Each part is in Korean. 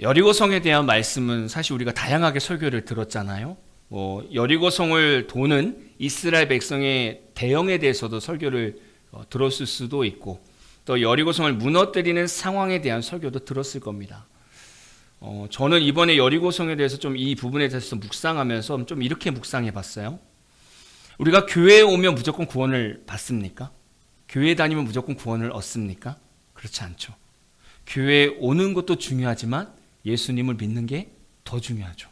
여리고성에 대한 말씀은 사실 우리가 다양하게 설교를 들었잖아요. 여리고성을 도는 이스라엘 백성의 대형에 대해서도 설교를 들었을 수도 있고, 또 여리고성을 무너뜨리는 상황에 대한 설교도 들었을 겁니다. 저는 이번에 여리고성에 대해서 좀 이 부분에 대해서 묵상하면서 좀 이렇게 묵상해 봤어요. 우리가 교회에 오면 무조건 구원을 받습니까? 교회에 다니면 무조건 구원을 얻습니까? 그렇지 않죠. 교회에 오는 것도 중요하지만 예수님을 믿는 게 더 중요하죠.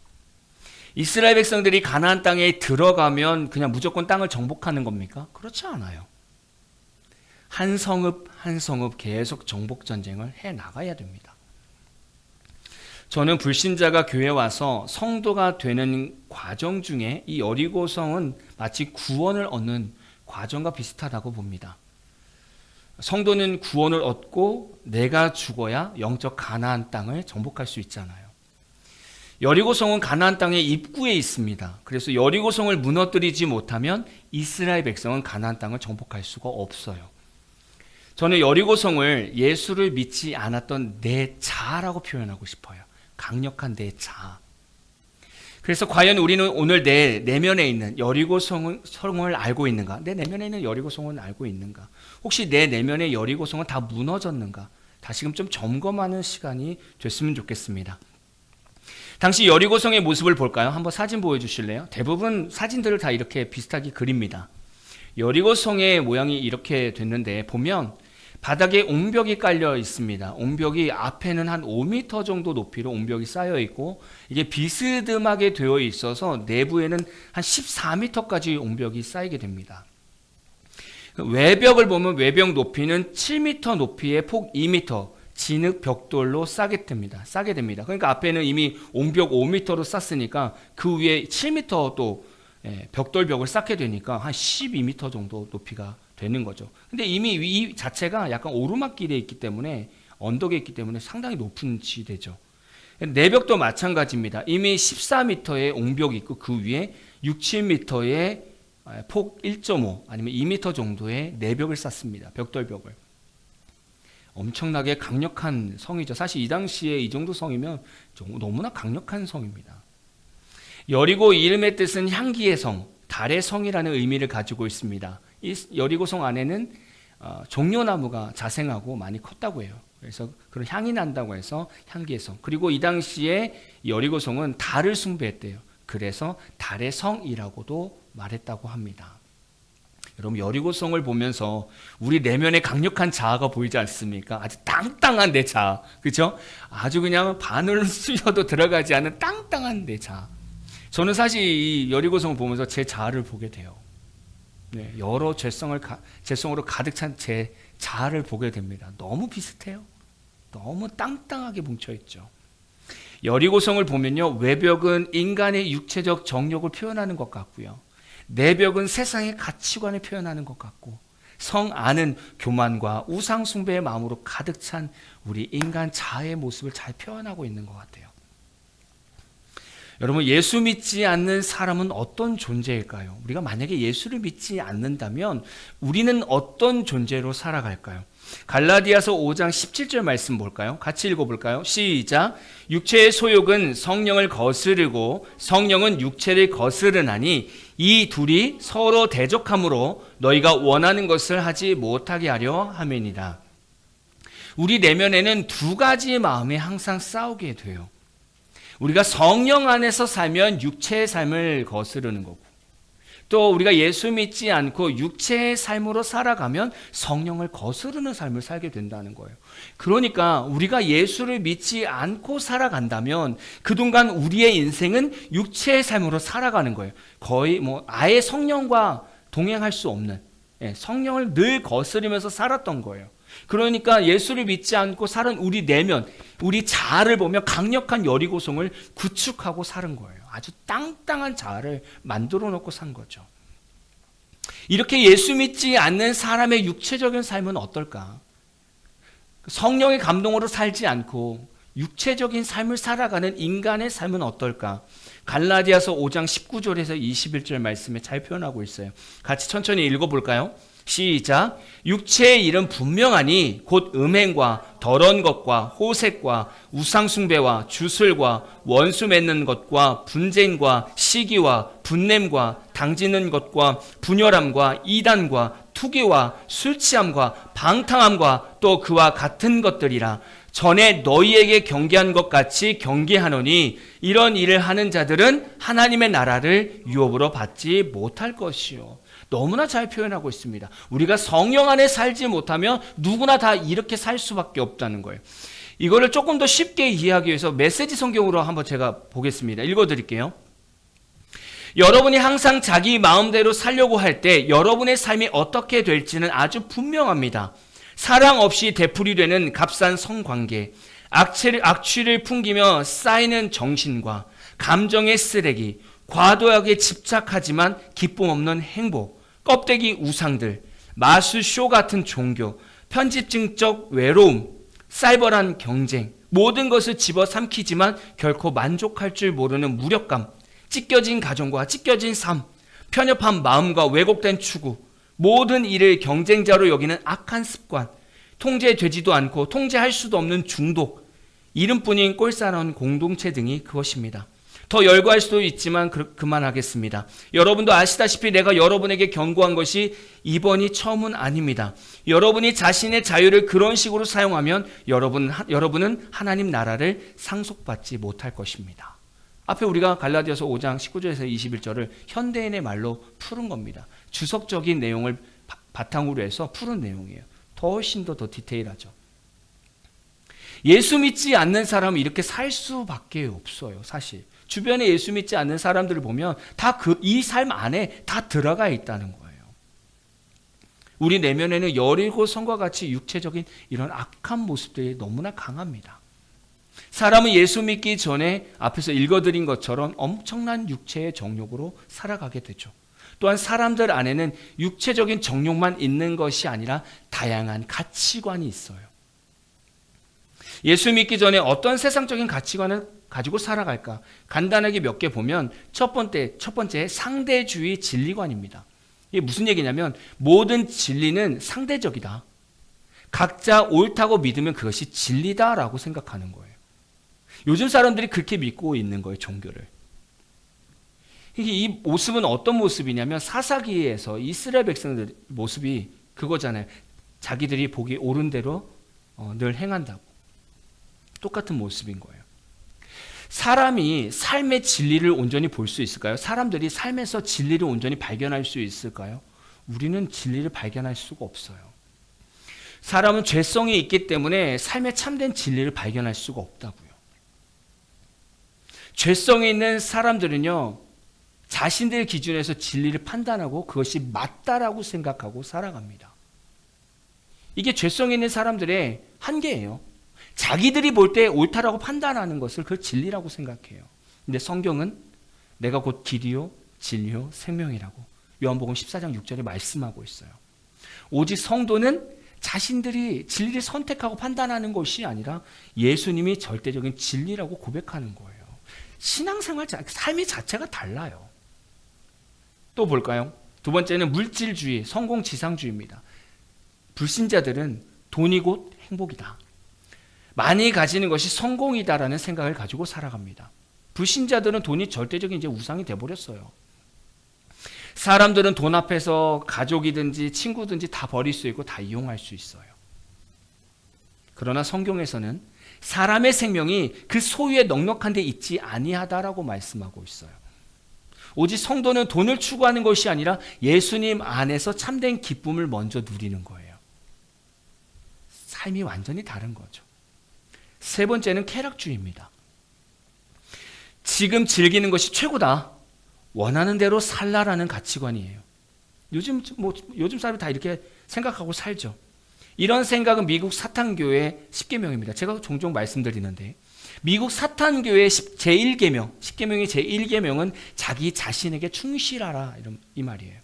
이스라엘 백성들이 가나안 땅에 들어가면 그냥 무조건 땅을 정복하는 겁니까? 그렇지 않아요. 한 성읍 한 성읍 계속 정복 전쟁을 해 나가야 됩니다. 저는 불신자가 교회에 와서 성도가 되는 과정 중에 이 여리고성은 마치 구원을 얻는 과정과 비슷하다고 봅니다. 성도는 구원을 얻고 내가 죽어야 영적 가나안 땅을 정복할 수 있잖아요. 여리고성은 가나안 땅의 입구에 있습니다. 그래서 여리고성을 무너뜨리지 못하면 이스라엘 백성은 가나안 땅을 정복할 수가 없어요. 저는 여리고성을 예수를 믿지 않았던 내 자아라고 표현하고 싶어요. 강력한 내 자아. 그래서 과연 우리는 오늘 내 내면에 있는 여리고성을 알고 있는가? 내 내면에 있는 여리고성을 알고 있는가? 혹시 내 내면의 여리고성은 다 무너졌는가? 다시금 좀 점검하는 시간이 됐으면 좋겠습니다. 당시 여리고성의 모습을 볼까요? 한번 사진 보여주실래요? 대부분 사진들을 다 이렇게 비슷하게 그립니다. 여리고성의 모양이 이렇게 됐는데 보면 바닥에 옹벽이 깔려 있습니다. 옹벽이 앞에는 한 5m 정도 높이로 옹벽이 쌓여 있고 이게 비스듬하게 되어 있어서 내부에는 한 14m까지 옹벽이 쌓이게 됩니다. 외벽을 보면 외벽 높이는 7m 높이에 폭 2m 진흙 벽돌로 싸게 됩니다. 그러니까 앞에는 이미 옹벽 5m로 쌌으니까 그 위에 7m 또 벽돌벽을 쌓게 되니까 한 12m 정도 높이가 되는 거죠. 근데 이미 위 자체가 약간 오르막길에 있기 때문에 언덕에 있기 때문에 상당히 높은 지대죠. 내벽도 마찬가지입니다. 이미 14m의 옹벽이 있고 그 위에 6, 7m의 폭 1.5 아니면 2m 정도의 내벽을 쌓습니다. 벽돌벽을. 엄청나게 강력한 성이죠. 사실 이 당시에 이 정도 성이면 너무나 강력한 성입니다. 여리고 이름의 뜻은 향기의 성, 달의 성이라는 의미를 가지고 있습니다. 이 여리고성 안에는 종려나무가 자생하고 많이 컸다고 해요. 그래서 그런 향이 난다고 해서 향기의 성. 그리고 이 당시에 여리고성은 달을 숭배했대요. 그래서 달의 성이라고도 말했다고 합니다. 여러분 여리고성을 보면서 우리 내면에 강력한 자아가 보이지 않습니까? 아주 땅땅한 내 자아, 그렇죠? 아주 그냥 바늘 쑤셔도 들어가지 않는 땅땅한 내 자아. 저는 사실 이 여리고성을 보면서 제 자아를 보게 돼요. 네, 여러 죄성으로 가득 찬 제 자아를 보게 됩니다. 너무 비슷해요. 너무 땅땅하게 뭉쳐있죠. 여리고성을 보면요, 외벽은 인간의 육체적 정욕을 표현하는 것 같고요, 내벽은 세상의 가치관을 표현하는 것 같고, 성 안은 교만과 우상 숭배의 마음으로 가득 찬 우리 인간 자아의 모습을 잘 표현하고 있는 것 같아요. 여러분, 예수 믿지 않는 사람은 어떤 존재일까요? 우리가 만약에 예수를 믿지 않는다면 우리는 어떤 존재로 살아갈까요? 갈라디아서 5장 17절 말씀 볼까요? 같이 읽어볼까요? 시작. 육체의 소욕은 성령을 거스르고 성령은 육체를 거스르나니 이 둘이 서로 대적함으로 너희가 원하는 것을 하지 못하게 하려 함이니라. 우리 내면에는 두 가지의 마음이 항상 싸우게 돼요. 우리가 성령 안에서 살면 육체의 삶을 거스르는 거고, 또 우리가 예수 믿지 않고 육체의 삶으로 살아가면 성령을 거스르는 삶을 살게 된다는 거예요. 그러니까 우리가 예수를 믿지 않고 살아간다면 그동안 우리의 인생은 육체의 삶으로 살아가는 거예요. 거의 아예 성령과 동행할 수 없는, 성령을 늘 거스르면서 살았던 거예요. 그러니까 예수를 믿지 않고 살은 우리 내면, 우리 자아를 보면 강력한 여리고성을 구축하고 사는 거예요. 아주 땅땅한 자아를 만들어 놓고 산 거죠. 이렇게 예수 믿지 않는 사람의 육체적인 삶은 어떨까? 성령의 감동으로 살지 않고 육체적인 삶을 살아가는 인간의 삶은 어떨까? 갈라디아서 5장 19절에서 21절 말씀에 잘 표현하고 있어요. 같이 천천히 읽어볼까요? 시작. 육체의 일은 분명하니 곧 음행과 더러운 것과 호색과 우상숭배와 주술과 원수 맺는 것과 분쟁과 시기와 분냄과 당지는 것과 분열함과 이단과 투기와 술취함과 방탕함과 또 그와 같은 것들이라. 전에 너희에게 경계한 것 같이 경계하노니 이런 일을 하는 자들은 하나님의 나라를 유업으로 받지 못할 것이요. 너무나 잘 표현하고 있습니다. 우리가 성령 안에 살지 못하면 누구나 다 이렇게 살 수밖에 없다는 거예요. 이거를 조금 더 쉽게 이해하기 위해서 메시지 성경으로 한번 제가 보겠습니다. 읽어드릴게요. 여러분이 항상 자기 마음대로 살려고 할 때 여러분의 삶이 어떻게 될지는 아주 분명합니다. 사랑 없이 되풀이되는 값싼 성관계, 악취를 풍기며 쌓이는 정신과 감정의 쓰레기, 과도하게 집착하지만 기쁨 없는 행복, 껍데기 우상들, 마술쇼 같은 종교, 편집증적 외로움, 살벌한 경쟁, 모든 것을 집어삼키지만 결코 만족할 줄 모르는 무력감, 찢겨진 가정과 찢겨진 삶, 편협한 마음과 왜곡된 추구, 모든 일을 경쟁자로 여기는 악한 습관, 통제되지도 않고 통제할 수도 없는 중독, 이름뿐인 꼴사나운 공동체 등이 그것입니다. 더 열거할 수도 있지만 그만하겠습니다. 여러분도 아시다시피 내가 여러분에게 경고한 것이 이번이 처음은 아닙니다. 여러분이 자신의 자유를 그런 식으로 사용하면 여러분은 하나님 나라를 상속받지 못할 것입니다. 앞에 우리가 갈라디아서 5장 19절에서 21절을 현대인의 말로 푸른 겁니다. 주석적인 내용을 바탕으로 해서 푸른 내용이에요. 훨씬 더 디테일하죠. 예수 믿지 않는 사람은 이렇게 살 수밖에 없어요. 사실 주변에 예수 믿지 않는 사람들을 보면 다 이 삶 안에 다 들어가 있다는 거예요. 우리 내면에는 여리고 성과 같이 육체적인 이런 악한 모습들이 너무나 강합니다. 사람은 예수 믿기 전에 앞에서 읽어드린 것처럼 엄청난 육체의 정욕으로 살아가게 되죠. 또한 사람들 안에는 육체적인 정욕만 있는 것이 아니라 다양한 가치관이 있어요. 예수 믿기 전에 어떤 세상적인 가치관을 가지고 살아갈까? 간단하게 몇 개 보면 첫 번째 상대주의 진리관입니다. 이게 무슨 얘기냐면 모든 진리는 상대적이다. 각자 옳다고 믿으면 그것이 진리다라고 생각하는 거예요. 요즘 사람들이 그렇게 믿고 있는 거예요, 종교를. 이 모습은 어떤 모습이냐면 사사기에서 이스라엘 백성들 모습이 그거잖아요. 자기들이 보기 옳은 대로 늘 행한다고. 똑같은 모습인 거예요. 사람이 삶의 진리를 온전히 볼 수 있을까요? 사람들이 삶에서 진리를 온전히 발견할 수 있을까요? 우리는 진리를 발견할 수가 없어요. 사람은 죄성이 있기 때문에 삶의 참된 진리를 발견할 수가 없다고요. 죄성이 있는 사람들은요, 자신들 기준에서 진리를 판단하고 그것이 맞다라고 생각하고 살아갑니다. 이게 죄성 있는 사람들의 한계예요. 자기들이 볼 때 옳다라고 판단하는 것을 그 진리라고 생각해요. 근데 성경은 내가 곧 길이요 진리요 생명이라고 요한복음 14장 6절에 말씀하고 있어요. 오직 성도는 자신들이 진리를 선택하고 판단하는 것이 아니라 예수님이 절대적인 진리라고 고백하는 거예요. 신앙생활, 삶의 자체가 달라요. 또 볼까요? 두 번째는 물질주의, 성공지상주의입니다. 불신자들은 돈이 곧 행복이다. 많이 가지는 것이 성공이다라는 생각을 가지고 살아갑니다. 불신자들은 돈이 절대적인 이제 우상이 돼버렸어요. 사람들은 돈 앞에서 가족이든지 친구든지 다 버릴 수 있고 다 이용할 수 있어요. 그러나 성경에서는 사람의 생명이 그 소유에 넉넉한 데 있지 아니하다라고 말씀하고 있어요. 오직 성도는 돈을 추구하는 것이 아니라 예수님 안에서 참된 기쁨을 먼저 누리는 거예요. 삶이 완전히 다른 거죠. 세 번째는 쾌락주의입니다. 지금 즐기는 것이 최고다. 원하는 대로 살라라는 가치관이에요. 요즘 사람이 다 이렇게 생각하고 살죠. 이런 생각은 미국 사탄교의 10계명입니다. 제가 종종 말씀드리는데 미국 사탄교의 제1계명, 10계명의 제1계명은 자기 자신에게 충실하라 이 말이에요.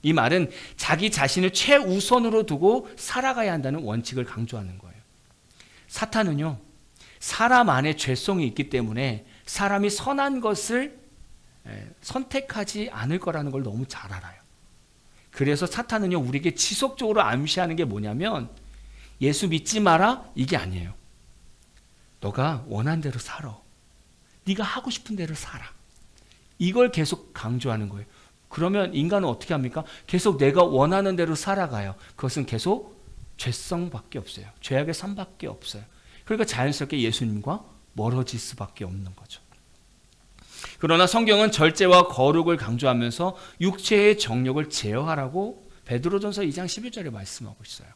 이 말은 자기 자신을 최우선으로 두고 살아가야 한다는 원칙을 강조하는 거예요. 사탄은요, 사람 안에 죄성이 있기 때문에 사람이 선한 것을 선택하지 않을 거라는 걸 너무 잘 알아요. 그래서 사탄은요, 우리에게 지속적으로 암시하는 게 뭐냐면 예수 믿지 마라 이게 아니에요. 너가 원하는 대로 살아. 네가 하고 싶은 대로 살아. 이걸 계속 강조하는 거예요. 그러면 인간은 어떻게 합니까? 계속 내가 원하는 대로 살아가요. 그것은 계속 죄성밖에 없어요. 죄악의 삶밖에 없어요. 그러니까 자연스럽게 예수님과 멀어질 수밖에 없는 거죠. 그러나 성경은 절제와 거룩을 강조하면서 육체의 정욕을 제어하라고 베드로전서 2장 11절에 말씀하고 있어요.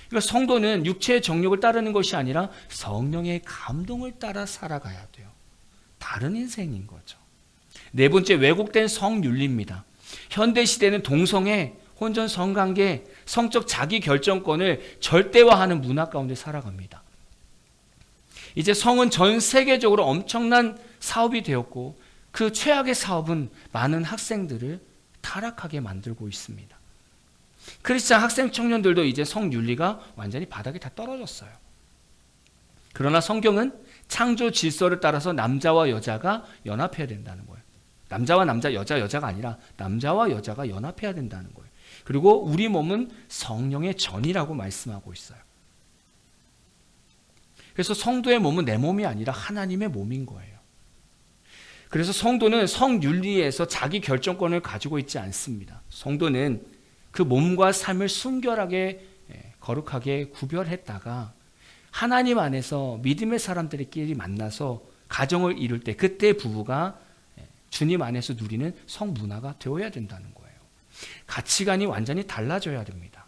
그러니까 성도는 육체의 정욕을 따르는 것이 아니라 성령의 감동을 따라 살아가야 돼요. 다른 인생인 거죠. 네 번째, 왜곡된 성윤리입니다. 현대시대는 동성애, 혼전 성관계, 성적 자기 결정권을 절대화하는 문화 가운데 살아갑니다. 이제 성은 전 세계적으로 엄청난 사업이 되었고 그 최악의 사업은 많은 학생들을 타락하게 만들고 있습니다. 크리스찬 학생 청년들도 이제 성윤리가 완전히 바닥에 다 떨어졌어요. 그러나 성경은 창조 질서를 따라서 남자와 여자가 연합해야 된다는 거예요. 남자와 남자, 여자가 아니라 남자와 여자가 연합해야 된다는 거예요. 그리고 우리 몸은 성령의 전이라고 말씀하고 있어요. 그래서 성도의 몸은 내 몸이 아니라 하나님의 몸인 거예요. 그래서 성도는 성윤리에서 자기 결정권을 가지고 있지 않습니다. 성도는 그 몸과 삶을 순결하게 거룩하게 구별했다가 하나님 안에서 믿음의 사람들끼리 만나서 가정을 이룰 때 그때 부부가 주님 안에서 누리는 성문화가 되어야 된다는 거예요. 가치관이 완전히 달라져야 됩니다.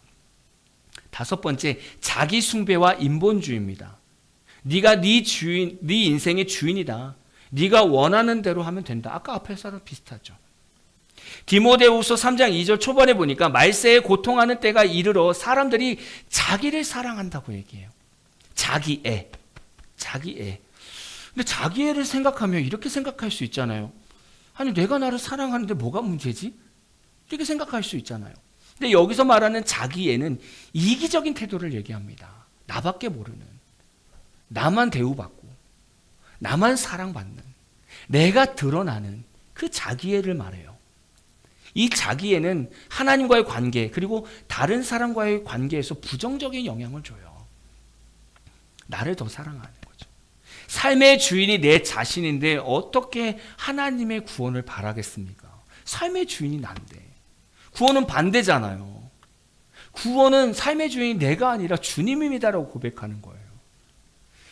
다섯 번째, 자기 숭배와 인본주의입니다. 네가 네 주인, 네 인생의 주인이다. 네가 원하는 대로 하면 된다. 아까 앞에서랑 비슷하죠. 디모데후서 3장 2절 초반에 보니까 말세에 고통하는 때가 이르러 사람들이 자기를 사랑한다고 얘기해요. 자기애. 근데 자기애를 생각하면 이렇게 생각할 수 있잖아요. 아니 내가 나를 사랑하는데 뭐가 문제지? 이렇게 생각할 수 있잖아요. 근데 여기서 말하는 자기애는 이기적인 태도를 얘기합니다. 나밖에 모르는, 나만 대우받고 나만 사랑받는, 내가 드러나는 그 자기애를 말해요. 이 자기애는 하나님과의 관계 그리고 다른 사람과의 관계에서 부정적인 영향을 줘요. 나를 더 사랑하는 거죠. 삶의 주인이 내 자신인데 어떻게 하나님의 구원을 바라겠습니까? 삶의 주인이 난데. 구원은 반대잖아요. 구원은 삶의 주인이 내가 아니라 주님입니다라고 고백하는 거예요.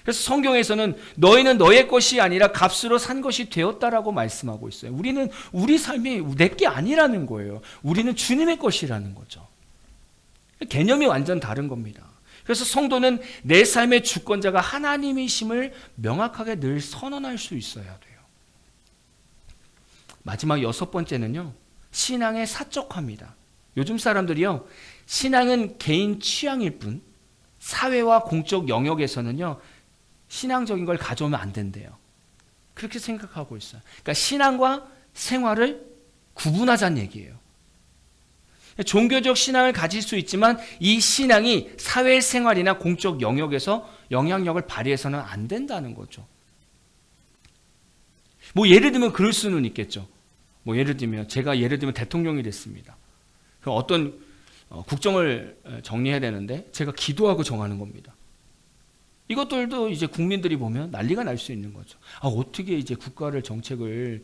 그래서 성경에서는 너희는 너의 것이 아니라 값으로 산 것이 되었다라고 말씀하고 있어요. 우리는 우리 삶이 내 게 아니라는 거예요. 우리는 주님의 것이라는 거죠. 개념이 완전 다른 겁니다. 그래서 성도는 내 삶의 주권자가 하나님이심을 명확하게 늘 선언할 수 있어야 돼요. 마지막 여섯 번째는요, 신앙의 사적화입니다. 요즘 사람들이요, 신앙은 개인 취향일 뿐 사회와 공적 영역에서는요 신앙적인 걸 가져오면 안 된대요. 그렇게 생각하고 있어요. 그러니까 신앙과 생활을 구분하자는 얘기예요. 종교적 신앙을 가질 수 있지만 이 신앙이 사회생활이나 공적 영역에서 영향력을 발휘해서는 안 된다는 거죠. 뭐 예를 들면 그럴 수는 있겠죠. 뭐 예를 들면 제가 대통령이 됐습니다. 그럼 어떤 국정을 정리해야 되는데 제가 기도하고 정하는 겁니다. 이것들도 이제 국민들이 보면 난리가 날 수 있는 거죠. 아, 어떻게 이제 국가를 정책을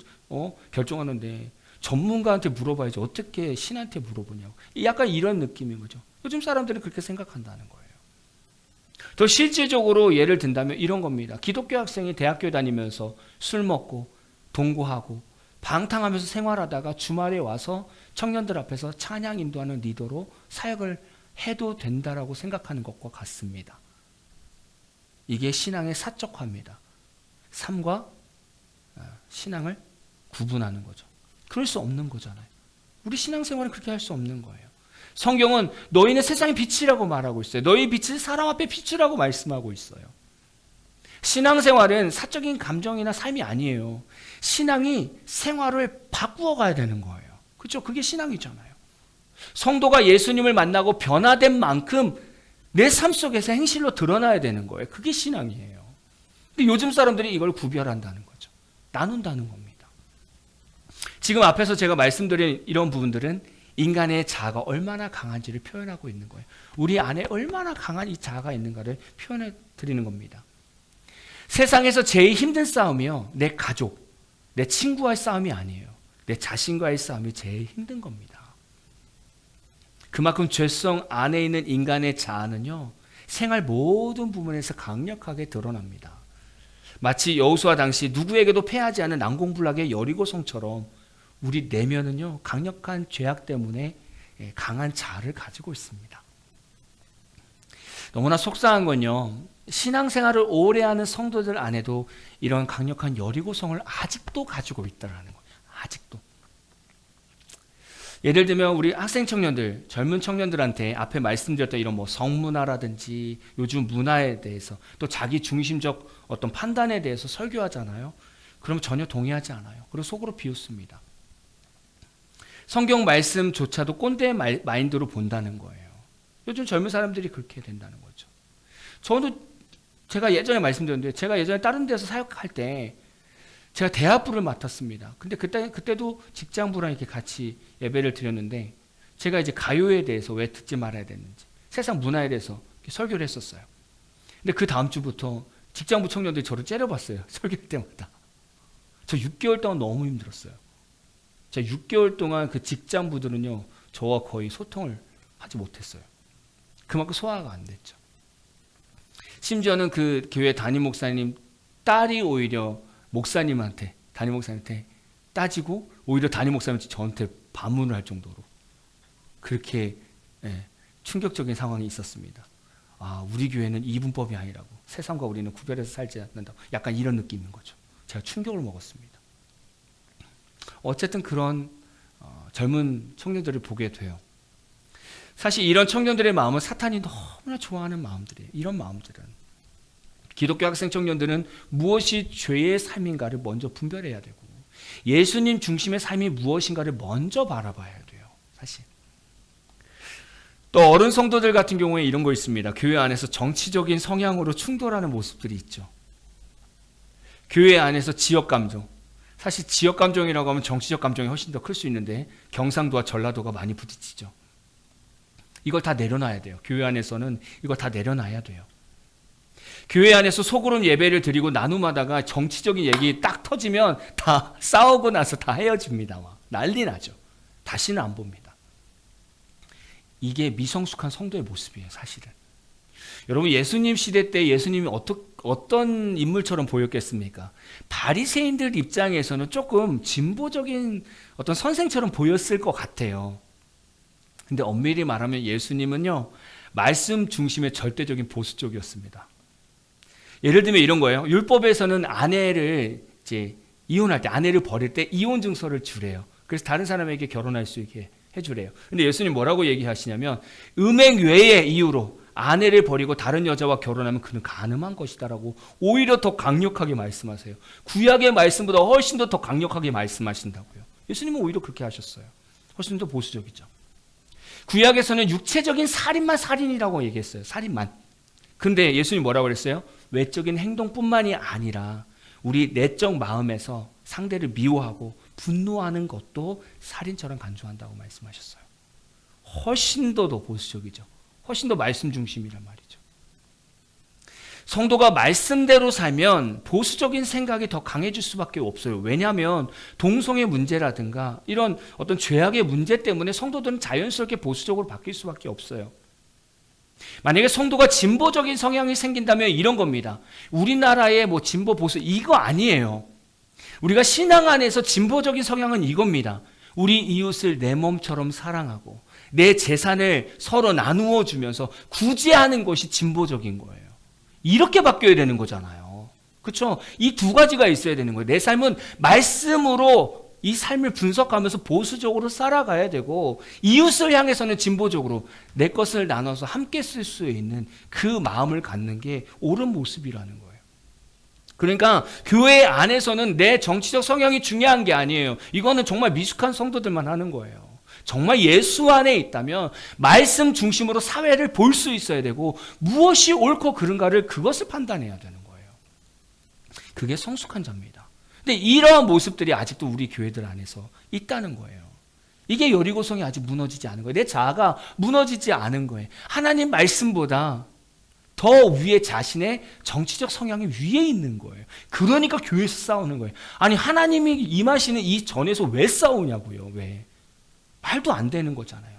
결정하는데 전문가한테 물어봐야지 어떻게 신한테 물어보냐고. 약간 이런 느낌인 거죠. 요즘 사람들은 그렇게 생각한다는 거예요. 더 실질적으로 예를 든다면 이런 겁니다. 기독교 학생이 대학교 다니면서 술 먹고 동거하고 방탕하면서 생활하다가 주말에 와서 청년들 앞에서 찬양 인도하는 리더로 사역을 해도 된다라고 생각하는 것과 같습니다. 이게 신앙의 사적화입니다. 삶과 신앙을 구분하는 거죠. 그럴 수 없는 거잖아요. 우리 신앙생활은 그렇게 할 수 없는 거예요. 성경은 너희는 세상의 빛이라고 말하고 있어요. 너희 빛을 사람 앞에 비추라고 말씀하고 있어요. 신앙생활은 사적인 감정이나 삶이 아니에요. 신앙이 생활을 바꾸어 가야 되는 거예요. 그렇죠? 그게 신앙이잖아요. 성도가 예수님을 만나고 변화된 만큼 내 삶 속에서 행실로 드러나야 되는 거예요. 그게 신앙이에요. 근데 요즘 사람들이 이걸 구별한다는 거죠. 나눈다는 겁니다. 지금 앞에서 제가 말씀드린 이런 부분들은 인간의 자아가 얼마나 강한지를 표현하고 있는 거예요. 우리 안에 얼마나 강한 이 자아가 있는가를 표현해 드리는 겁니다. 세상에서 제일 힘든 싸움이요, 내 가족, 내 친구와의 싸움이 아니에요. 내 자신과의 싸움이 제일 힘든 겁니다. 그만큼 죄성 안에 있는 인간의 자아는요, 생활 모든 부분에서 강력하게 드러납니다. 마치 여호수아 당시 누구에게도 패하지 않은 난공불락의 여리고성처럼 우리 내면은요, 강력한 죄악 때문에 강한 자아를 가지고 있습니다. 너무나 속상한 건요, 신앙생활을 오래 하는 성도들 안에도 이런 강력한 여리고성을 아직도 가지고 있다라는 거예요. 아직도. 예를 들면 우리 학생 청년들, 젊은 청년들한테 앞에 말씀드렸던 이런 뭐 성문화라든지 요즘 문화에 대해서 또 자기 중심적 어떤 판단에 대해서 설교하잖아요. 그러면 전혀 동의하지 않아요. 그리고 속으로 비웃습니다. 성경 말씀조차도 꼰대 마인드로 본다는 거예요. 요즘 젊은 사람들이 그렇게 된다는 거죠. 저도 제가 예전에 말씀드렸는데, 제가 예전에 다른 데서 사역할 때 제가 대학부를 맡았습니다. 근데 그때도 직장부랑 이렇게 같이 예배를 드렸는데, 제가 이제 가요에 대해서 왜 듣지 말아야 되는지, 세상 문화에 대해서 설교를 했었어요. 근데 그 다음 주부터 직장부 청년들이 저를 째려봤어요. 설교할 때마다. 저 6개월 동안 너무 힘들었어요. 제가 6개월 동안 그 직장부들은요, 저와 거의 소통을 하지 못했어요. 그만큼 소화가 안 됐죠. 심지어는 그 교회 담임 목사님 딸이 오히려 목사님한테, 담임 목사님한테 따지고 오히려 담임 목사님이 저한테 반문을 할 정도로 그렇게 충격적인 상황이 있었습니다. 아, 우리 교회는 이분법이 아니라고, 세상과 우리는 구별해서 살지 않는다, 약간 이런 느낌인 거죠. 제가 충격을 먹었습니다. 어쨌든 그런 젊은 청년들을 보게 돼요. 사실 이런 청년들의 마음은 사탄이 너무나 좋아하는 마음들이에요. 이런 마음들은 기독교 학생 청년들은 무엇이 죄의 삶인가를 먼저 분별해야 되고, 예수님 중심의 삶이 무엇인가를 먼저 바라봐야 돼요. 사실 또 어른 성도들 같은 경우에 이런 거 있습니다. 교회 안에서 정치적인 성향으로 충돌하는 모습들이 있죠. 교회 안에서 지역 감정, 사실 지역 감정이라고 하면 정치적 감정이 훨씬 더 클 수 있는데 경상도와 전라도가 많이 부딪히죠. 이걸 다 내려놔야 돼요. 교회 안에서는 이걸 다 내려놔야 돼요. 교회 안에서 소그룹 예배를 드리고 나눔하다가 정치적인 얘기 딱 터지면 다 싸우고 나서 다 헤어집니다. 막 난리 나죠. 다시는 안 봅니다. 이게 미성숙한 성도의 모습이에요. 사실은. 여러분, 예수님 시대 때 예수님이 어떤 인물처럼 보였겠습니까? 바리새인들 입장에서는 조금 진보적인 어떤 선생처럼 보였을 것 같아요. 근데 엄밀히 말하면 예수님은요, 말씀 중심의 절대적인 보수적이었습니다. 예를 들면 이런 거예요. 율법에서는 아내를 이제 이혼할 때, 아내를 버릴 때 이혼 증서를 주래요. 그래서 다른 사람에게 결혼할 수 있게 해주래요. 근데 예수님 뭐라고 얘기하시냐면, 음행 외의 이유로 아내를 버리고 다른 여자와 결혼하면 그는 간음한 것이다라고 오히려 더 강력하게 말씀하세요. 구약의 말씀보다 훨씬 더 강력하게 말씀하신다고요. 예수님은 오히려 그렇게 하셨어요. 훨씬 더 보수적이죠. 구약에서는 육체적인 살인만 살인이라고 얘기했어요. 살인만. 근데 예수님 뭐라고 그랬어요? 외적인 행동뿐만이 아니라 우리 내적 마음에서 상대를 미워하고 분노하는 것도 살인처럼 간주한다고 말씀하셨어요. 훨씬 더 보수적이죠. 훨씬 더 말씀 중심이란 말이죠. 성도가 말씀대로 살면 보수적인 생각이 더 강해질 수밖에 없어요. 왜냐하면 동성애 문제라든가 이런 어떤 죄악의 문제 때문에 성도들은 자연스럽게 보수적으로 바뀔 수밖에 없어요. 만약에 성도가 진보적인 성향이 생긴다면 이런 겁니다. 우리나라의 뭐 진보 보수 이거 아니에요. 우리가 신앙 안에서 진보적인 성향은 이겁니다. 우리 이웃을 내 몸처럼 사랑하고 내 재산을 서로 나누어 주면서 구제하는 것이 진보적인 거예요. 이렇게 바뀌어야 되는 거잖아요. 그렇죠? 이 두 가지가 있어야 되는 거예요. 내 삶은 말씀으로 이 삶을 분석하면서 보수적으로 살아가야 되고, 이웃을 향해서는 진보적으로 내 것을 나눠서 함께 쓸 수 있는 그 마음을 갖는 게 옳은 모습이라는 거예요. 그러니까 교회 안에서는 내 정치적 성향이 중요한 게 아니에요. 이거는 정말 미숙한 성도들만 하는 거예요. 정말 예수 안에 있다면 말씀 중심으로 사회를 볼 수 있어야 되고, 무엇이 옳고 그른가를 그것을 판단해야 되는 거예요. 그게 성숙한 자입니다. 근데 이러한 모습들이 아직도 우리 교회들 안에서 있다는 거예요. 이게 여리고성이 아직 무너지지 않은 거예요. 내 자아가 무너지지 않은 거예요. 하나님 말씀보다 더 위에 자신의 정치적 성향이 위에 있는 거예요. 그러니까 교회에서 싸우는 거예요. 아니 하나님이 임하시는 이 전에서 왜 싸우냐고요. 왜? 말도 안 되는 거잖아요.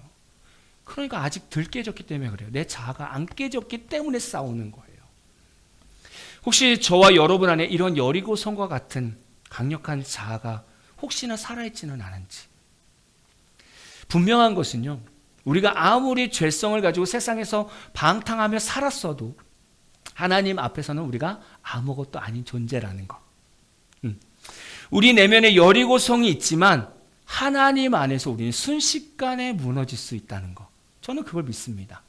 그러니까 아직 덜 깨졌기 때문에 그래요. 내 자아가 안 깨졌기 때문에 싸우는 거예요. 혹시 저와 여러분 안에 이런 여리고성과 같은 강력한 자아가 혹시나 살아있지는 않은지. 분명한 것은요, 우리가 아무리 죄성을 가지고 세상에서 방탕하며 살았어도 하나님 앞에서는 우리가 아무것도 아닌 존재라는 것. 우리 내면에 여리고성이 있지만 하나님 안에서 우리는 순식간에 무너질 수 있다는 것. 저는 그걸 믿습니다.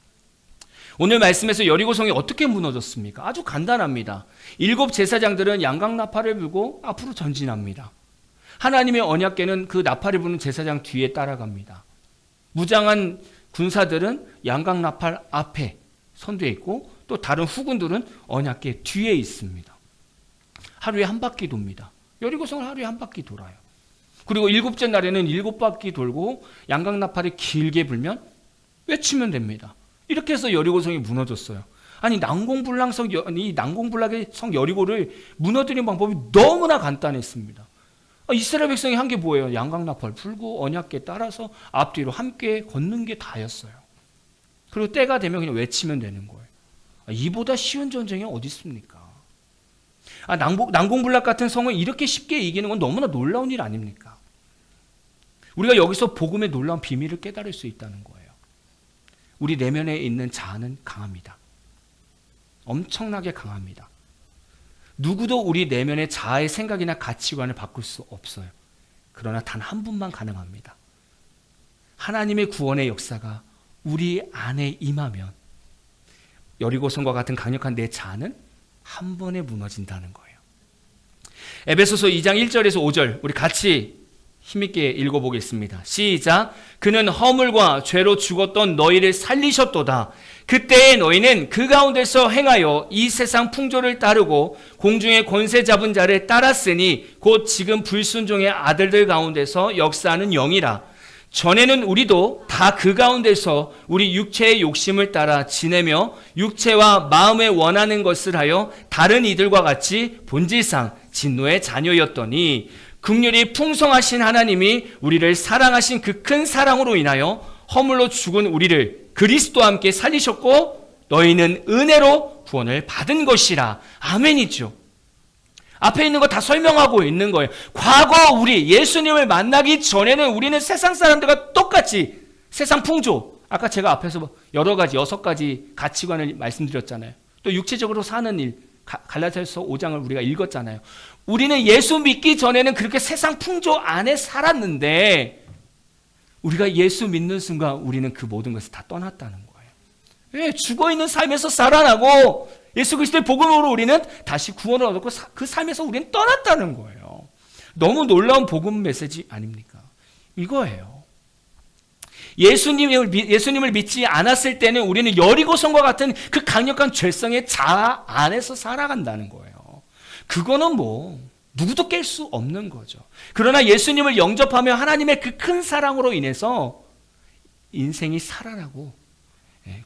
오늘 말씀에서 여리고성이 어떻게 무너졌습니까? 아주 간단합니다. 7 제사장들은 양강나팔을 불고 앞으로 전진합니다. 하나님의 언약궤는 그 나팔을 부는 제사장 뒤에 따라갑니다. 무장한 군사들은 양강나팔 앞에 선두에 있고 또 다른 후군들은 언약궤 뒤에 있습니다. 하루에 한 바퀴 돕니다. 여리고성을 하루에 한 바퀴 돌아요. 그리고 7째 날에는 7바퀴 돌고 양강나팔을 길게 불면 외치면 됩니다. 이렇게 해서 여리고성이 무너졌어요. 아니 이 난공불락의 성 여리고를 무너뜨린 방법이 너무나 간단했습니다. 이스라엘 백성이 한 게 뭐예요? 양강나팔 불고 언약궤 따라서 앞뒤로 함께 걷는 게 다였어요. 그리고 때가 되면 그냥 외치면 되는 거예요. 이보다 쉬운 전쟁이 어디 있습니까? 난공불락 같은 성을 이렇게 쉽게 이기는 건 너무나 놀라운 일 아닙니까? 우리가 여기서 복음의 놀라운 비밀을 깨달을 수 있다는 거예요. 우리 내면에 있는 자아는 강합니다. 엄청나게 강합니다. 누구도 우리 내면의 자아의 생각이나 가치관을 바꿀 수 없어요. 그러나 단 한 분만 가능합니다. 하나님의 구원의 역사가 우리 안에 임하면 여리고성과 같은 강력한 내 자아는 한 번에 무너진다는 거예요. 에베소서 2장 1절에서 5절 우리 같이 힘있게 읽어보겠습니다. 시작. 그는 허물과 죄로 죽었던 너희를 살리셨도다. 그때의 너희는 그 가운데서 행하여 이 세상 풍조를 따르고 공중의 권세 잡은 자를 따랐으니 곧 지금 불순종의 아들들 가운데서 역사하는 영이라. 전에는 우리도 다 그 가운데서 우리 육체의 욕심을 따라 지내며 육체와 마음에 원하는 것을 하여 다른 이들과 같이 본질상 진노의 자녀였더니 긍휼이 풍성하신 하나님이 우리를 사랑하신 그 큰 사랑으로 인하여 허물로 죽은 우리를 그리스도와 함께 살리셨고 너희는 은혜로 구원을 받은 것이라. 아멘이죠. 앞에 있는 거 다 설명하고 있는 거예요. 과거 우리 예수님을 만나기 전에는 우리는 세상 사람들과 똑같이 세상 풍조, 아까 제가 앞에서 여러 가지 6가지 가치관을 말씀드렸잖아요. 또 육체적으로 사는 일, 갈라디아서 5장을 우리가 읽었잖아요. 우리는 예수 믿기 전에는 그렇게 세상 풍조 안에 살았는데 우리가 예수 믿는 순간 우리는 그 모든 것을 다 떠났다는 거예요. 왜? 죽어있는 삶에서 살아나고 예수 그리스도의 복음으로 우리는 다시 구원을 얻었고 그 삶에서 우리는 떠났다는 거예요. 너무 놀라운 복음 메시지 아닙니까? 이거예요. 예수님을 믿지 않았을 때는 우리는 여리고성과 같은 그 강력한 죄성의 자아 안에서 살아간다는 거예요. 그거는 누구도 깰 수 없는 거죠. 그러나 예수님을 영접하며 하나님의 그 큰 사랑으로 인해서 인생이 살아나고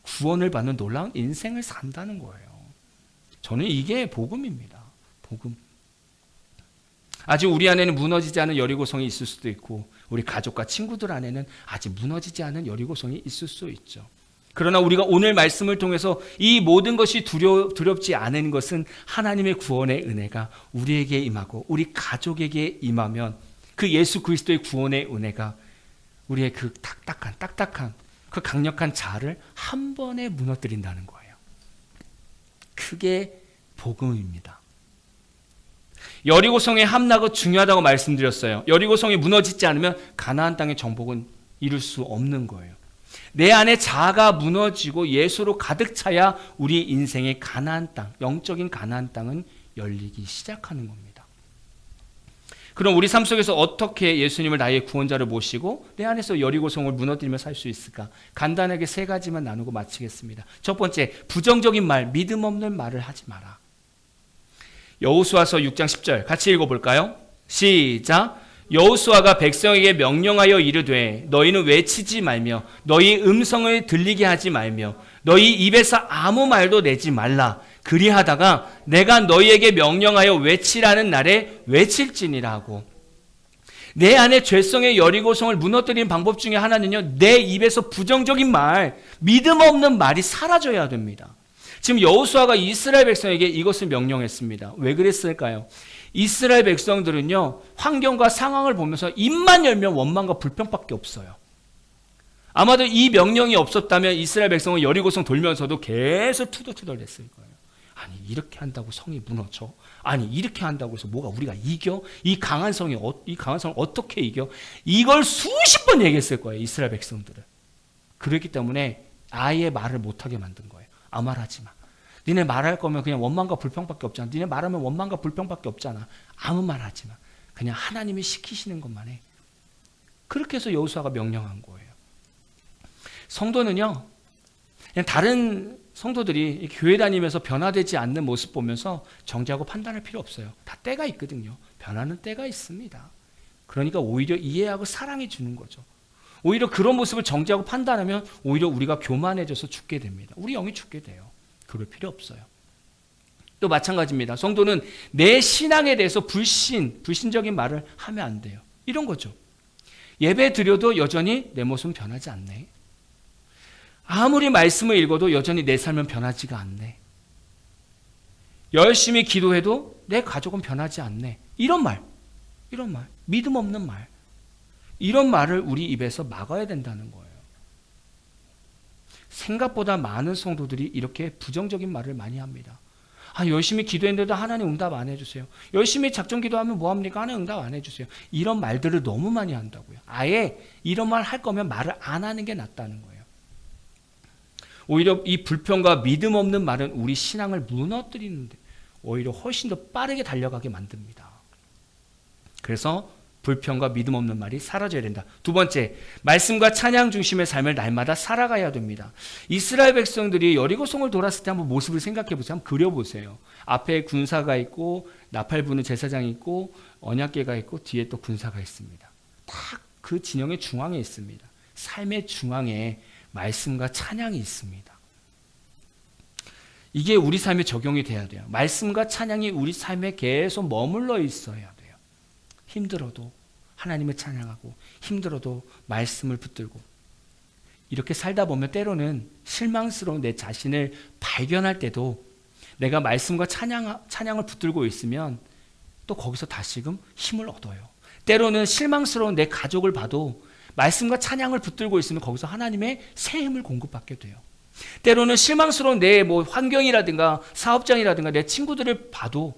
구원을 받는 놀라운 인생을 산다는 거예요. 저는 이게 복음입니다. 복음. 아직 우리 안에는 무너지지 않은 여리고성이 있을 수도 있고 우리 가족과 친구들 안에는 아직 무너지지 않은 여리고성이 있을 수 있죠. 그러나 우리가 오늘 말씀을 통해서 이 모든 것이 두렵지 않은 것은 하나님의 구원의 은혜가 우리에게 임하고 우리 가족에게 임하면 그 예수 그리스도의 구원의 은혜가 우리의 그 딱딱한 그 강력한 자아를 한 번에 무너뜨린다는 거예요. 그게 복음입니다. 여리고성의 함락은 중요하다고 말씀드렸어요. 여리고성이 무너지지 않으면 가나안 땅의 정복은 이룰 수 없는 거예요. 내 안에 자아가 무너지고 예수로 가득 차야 우리 인생의 가나안 땅, 영적인 가나안 땅은 열리기 시작하는 겁니다. 그럼 우리 삶 속에서 어떻게 예수님을 나의 구원자로 모시고 내 안에서 여리고성을 무너뜨리며 살 수 있을까? 간단하게 3가지만 나누고 마치겠습니다. 첫 번째, 부정적인 말, 믿음 없는 말을 하지 마라. 여호수아서 6장 10절 같이 읽어볼까요? 시작. 여호수아가 백성에게 명령하여 이르되 너희는 외치지 말며 너희 음성을 들리게 하지 말며 너희 입에서 아무 말도 내지 말라. 그리하다가 내가 너희에게 명령하여 외치라는 날에 외칠지니라 하고, 내 안에 죄성의 여리고성을 무너뜨리는 방법 중에 하나는요, 내 입에서 부정적인 말, 믿음 없는 말이 사라져야 됩니다. 지금 여호수아가 이스라엘 백성에게 이것을 명령했습니다. 왜 그랬을까요? 이스라엘 백성들은요, 환경과 상황을 보면서 입만 열면 원망과 불평밖에 없어요. 아마도 이 명령이 없었다면 이스라엘 백성은 여리고성 돌면서도 계속 투덜투덜했을 거예요. 아니, 이렇게 한다고 성이 무너져? 아니, 이렇게 한다고 해서 뭐가 우리가 이겨? 이 강한 성을 어떻게 이겨? 이걸 수십 번 얘기했을 거예요, 이스라엘 백성들은. 그렇기 때문에 아예 말을 못하게 만든 거예요. 아무 말 하지 마. 니네 말할 거면 그냥 원망과 불평밖에 없잖아. 니네 말하면 원망과 불평밖에 없잖아. 아무 말 하지 마. 그냥 하나님이 시키시는 것만 해. 그렇게 해서 여호수아가 명령한 거예요. 성도는요, 그냥 다른 성도들이 교회 다니면서 변화되지 않는 모습 보면서 정죄하고 판단할 필요 없어요. 다 때가 있거든요. 변하는 때가 있습니다. 그러니까 오히려 이해하고 사랑해 주는 거죠. 오히려 그런 모습을 정죄하고 판단하면 오히려 우리가 교만해져서 죽게 됩니다. 우리 영이 죽게 돼요. 그럴 필요 없어요. 또 마찬가지입니다. 성도는 내 신앙에 대해서 불신적인 말을 하면 안 돼요. 이런 거죠. 예배 드려도 여전히 내 모습은 변하지 않네. 아무리 말씀을 읽어도 여전히 내 삶은 변하지가 않네. 열심히 기도해도 내 가족은 변하지 않네. 이런 말, 믿음 없는 말, 이런 말을 우리 입에서 막아야 된다는 거예요. 생각보다 많은 성도들이 이렇게 부정적인 말을 많이 합니다. 아, 열심히 기도했는데도 하나님 응답 안 해주세요. 열심히 작정 기도하면 뭐합니까? 하나님 응답 안 해주세요. 이런 말들을 너무 많이 한다고요. 아예 이런 말 할 거면 말을 안 하는 게 낫다는 거예요. 오히려 이 불평과 믿음 없는 말은 우리 신앙을 무너뜨리는데 오히려 훨씬 더 빠르게 달려가게 만듭니다. 그래서 불평과 믿음 없는 말이 사라져야 된다. 두 번째, 말씀과 찬양 중심의 삶을 날마다 살아가야 됩니다. 이스라엘 백성들이 여리고성을 돌았을 때 한번 모습을 생각해 보세요. 한번 그려보세요. 앞에 군사가 있고 나팔 부는 제사장이 있고 언약궤가 있고 뒤에 또 군사가 있습니다. 딱 그 진영의 중앙에 있습니다. 삶의 중앙에 말씀과 찬양이 있습니다. 이게 우리 삶에 적용이 돼야 돼요. 말씀과 찬양이 우리 삶에 계속 머물러 있어야 돼요. 힘들어도 하나님을 찬양하고 힘들어도 말씀을 붙들고 이렇게 살다 보면 때로는 실망스러운 내 자신을 발견할 때도 내가 말씀과 찬양을 붙들고 있으면 또 거기서 다시금 힘을 얻어요. 때로는 실망스러운 내 가족을 봐도 말씀과 찬양을 붙들고 있으면 거기서 하나님의 새 힘을 공급받게 돼요. 때로는 실망스러운 내 환경이라든가 사업장이라든가 내 친구들을 봐도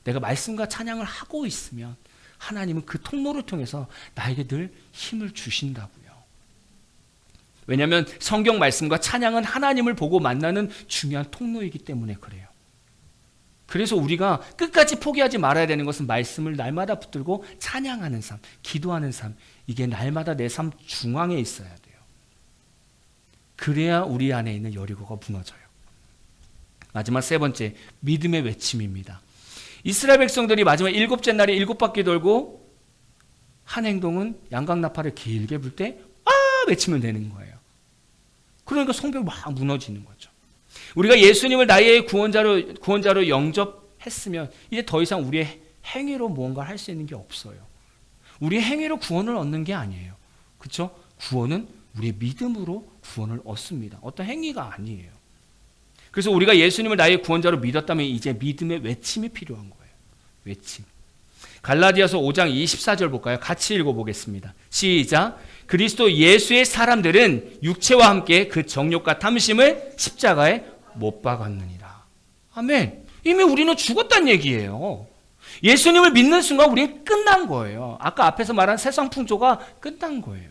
내가 말씀과 찬양을 하고 있으면 하나님은 그 통로를 통해서 나에게 늘 힘을 주신다고요. 왜냐하면 성경 말씀과 찬양은 하나님을 보고 만나는 중요한 통로이기 때문에 그래요. 그래서 우리가 끝까지 포기하지 말아야 되는 것은 말씀을 날마다 붙들고 찬양하는 삶, 기도하는 삶, 이게 날마다 내 삶 중앙에 있어야 돼요. 그래야 우리 안에 있는 여리고가 무너져요. 마지막 세 번째, 믿음의 외침입니다. 이스라엘 백성들이 마지막 7째 날에 7바퀴 돌고 한 행동은 양각나팔을 길게 불 때 외치면 되는 거예요. 그러니까 성벽이 막 무너지는 거죠. 우리가 예수님을 나의 구원자로 영접했으면 이제 더 이상 우리의 행위로 무언가 할 수 있는 게 없어요. 우리의 행위로 구원을 얻는 게 아니에요. 그렇죠? 구원은 우리의 믿음으로 구원을 얻습니다. 어떤 행위가 아니에요. 그래서 우리가 예수님을 나의 구원자로 믿었다면 이제 믿음의 외침이 필요한 거예요. 외침. 갈라디아서 5장 24절 볼까요? 같이 읽어보겠습니다. 시작. 그리스도 예수의 사람들은 육체와 함께 그 정욕과 탐심을 십자가에 못 박았느니라. 아멘. 이미 우리는 죽었다는 얘기예요. 예수님을 믿는 순간 우리는 끝난 거예요. 아까 앞에서 말한 세상 풍조가 끝난 거예요.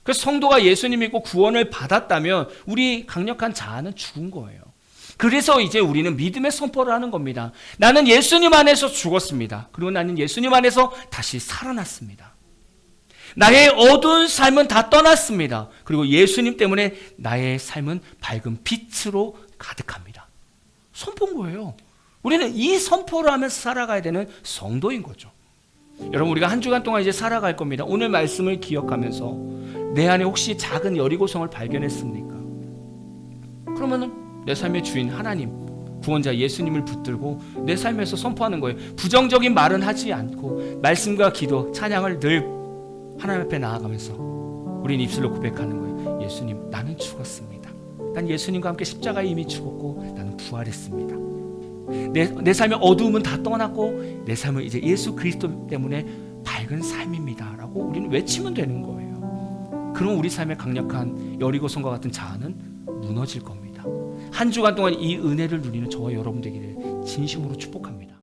그래서 성도가 예수님 믿고 구원을 받았다면 우리 강력한 자아는 죽은 거예요. 그래서 이제 우리는 믿음의 선포를 하는 겁니다. 나는 예수님 안에서 죽었습니다. 그리고 나는 예수님 안에서 다시 살아났습니다. 나의 어두운 삶은 다 떠났습니다. 그리고 예수님 때문에 나의 삶은 밝은 빛으로 가득합니다. 선포인 거예요. 우리는 이 선포를 하면서 살아가야 되는 성도인 거죠. 여러분, 우리가 한 주간 동안 이제 살아갈 겁니다. 오늘 말씀을 기억하면서 내 안에 혹시 작은 여리고성을 발견했습니까? 그러면은 내 삶의 주인 하나님, 구원자 예수님을 붙들고 내 삶에서 선포하는 거예요. 부정적인 말은 하지 않고 말씀과 기도, 찬양을 늘 하나님 앞에 나아가면서 우린 입술로 고백하는 거예요. 예수님, 나는 죽었습니다. 난 예수님과 함께 십자가에 이미 죽었고 나는 부활했습니다. 내 삶의 어두움은 다 떠났고 내 삶은 이제 예수 그리스도 때문에 밝은 삶입니다 라고 우리는 외치면 되는 거예요. 그럼 우리 삶의 강력한 여리고성과 같은 자아는 무너질 겁니다. 한 주간 동안 이 은혜를 누리는 저와 여러분 되기를 진심으로 축복합니다.